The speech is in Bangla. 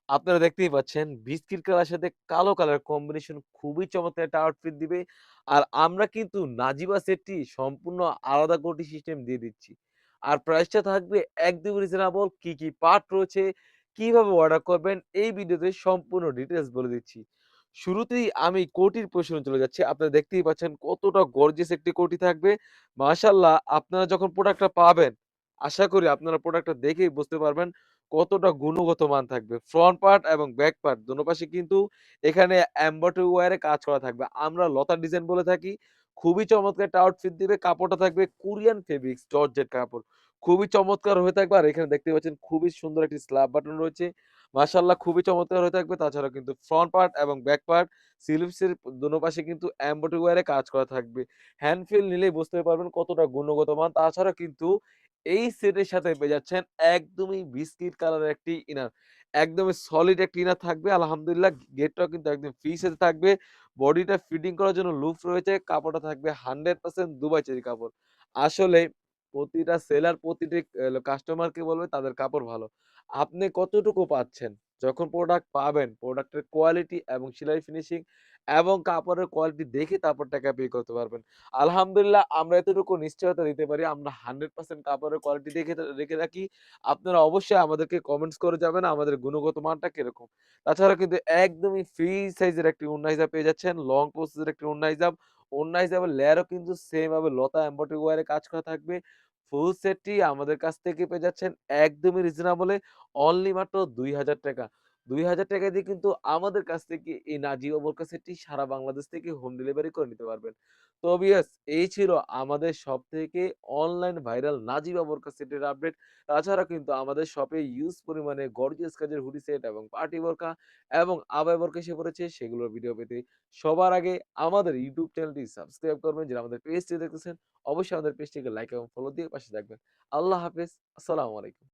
আপনারা দেখতেই পাচ্ছেন বিস্কিট কালারের সাথে কালো কালার কম্বিনেশন খুবই চমৎকার একটা আউটফিট দিবে। আর আমরা কিন্তু নাজিবা সেটটি সম্পূর্ণ আলাদা কোটি সিস্টেম দিয়ে দিচ্ছি। আর প্রাইসটা থাকবে একদমই রিজনেবল। কি পার্ট রয়েছে, কিভাবে অর্ডার করবেন এই ভিডিওতে সম্পূর্ণ ডিটেইলস বলে দিচ্ছি। শুরুতেই আমি কোটির পজিশনে চলে যাচ্ছি। আপনারা দেখতেই পাচ্ছেন কতটা গর্জিয়াস একটি কোটি থাকবে। মাশাআল্লাহ আপনারা যখন প্রোডাক্টটা পাবেন, আশা করি আপনারা প্রোডাক্টটা দেখেই বুঝতে পারবেন কতটা গুণগত মান থাকবে। ফ্রন্ট পার্ট এবং ব্যাক পার্ট দোনো পাশে কিন্তু এখানে এমব্রয়ডারি ওয়্যারে কাজ করা থাকবে। আমরা লতার ডিজাইন বলে থাকি। খুবই চমৎকার একটা আউটফিট দিবে। কাপড়টা থাকবে কোরিয়ান ফেব্রিক্স জর্জেট কাপড়। খুবই চমৎকার হয়ে থাকবে। আর এখানে দেখতে পাচ্ছেন খুবই সুন্দর একটি স্ল্যাব বাটন রয়েছে। মাশাআল্লাহ খুবই চমৎকার হয়ে থাকবে। তাছাড়া কিন্তু ফ্রন্ট পার্ট এবং ব্যাক পার্ট স্লিভসের দোনো পাশে কিন্তু এমব্রয়ডারি ওয়্যারে কাজ করা থাকবে। হ্যান্ড ফিল নিলেই বুঝতে পারবেন কতটা গুণগত মান। তাছাড়া কিন্তু এই সেটের সাথে পেয়ে যাচ্ছেন একদমই বিস্কিট কালারের একটি ইনার। একদমই সলিড একটি ইনার থাকবে। আলহামদুলিল্লাহ গেটটাও কিন্তু একদম ফ্রি সাইজে থাকবে। বডিটা ফিটিং করার জন্য লুফ রয়েছে। কাপড়টা থাকবে 100% দুবাই চেরি কাপড়। আসলে প্রতিটা সেলার প্রতিটি কাস্টমারকে বলবে তাদের কাপড় ভালো। আপনি কতটুকু পাচ্ছেন? যখন প্রোডাক্ট পাবেন, প্রোডাক্টের কোয়ালিটি এবং সেলাই ফিনিশিং এবং কাপড়ের কোয়ালিটি দেখে তারপর টাকা পে করতে পারবেন। আলহামদুলিল্লাহ আমরা এতটুকু নিশ্চয়তা দিতে পারি। আমরা 100% কাপড়ের কোয়ালিটি দেখে রেখে রাখি। আপনারা অবশ্যই আমাদেরকে কমেন্টস করে যাবেন আমাদের গুণগত মানটা কিরকম। তাছাড়া কিন্তু একদমই ফ্রি সাইজের একটি ওড়না হিজাব পেয়ে যাচ্ছেন। লং প্রসেসের একটি ওড়না হিজাব। ওড়না হিজাবের লেয়ারও কিন্তু সেম ভাবে লতা এমব্রয়ডারি ওয়্যারে কাজ করা থাকবে। ফুল সেটটি আমাদের কাছ থেকে পেয়ে যাচ্ছেন একদমই রিজনেবল এ অনলি মাত্র ৳২,০০০ ৳২,০০০ দিয়ে কিন্তু আমাদের কাছ থেকে এই নাজিবা বোরকা সেটটি সারা বাংলাদেশ থেকে হোম ডেলিভারি করে নিতে পারবেন। তো ভিউয়ার্স এই ছিল আমাদের সবথেকে অনলাইন ভাইরাল নাজিবা বোরকা সেটের আপডেট। তাছাড়া কিন্তু আমাদের শপে ইউজ পরিমাণে গর্জিয়াস কাজের হুডি সেট এবং পার্টি বোরকা এবং আবায়া বোরকা এসে পড়েছে সেগুলোর ভিডিও পেতে সবার আগে আমাদের ইউটিউব চ্যানেলটি সাবস্ক্রাইব করবেন। যারা আমাদের পেজটি দেখতেছেন অবশ্যই আমাদের পেজটিকে লাইক এবং ফলো দিয়ে পাশে থাকবেন। আল্লাহ হাফেজ। আসসালামু আলাইকুম।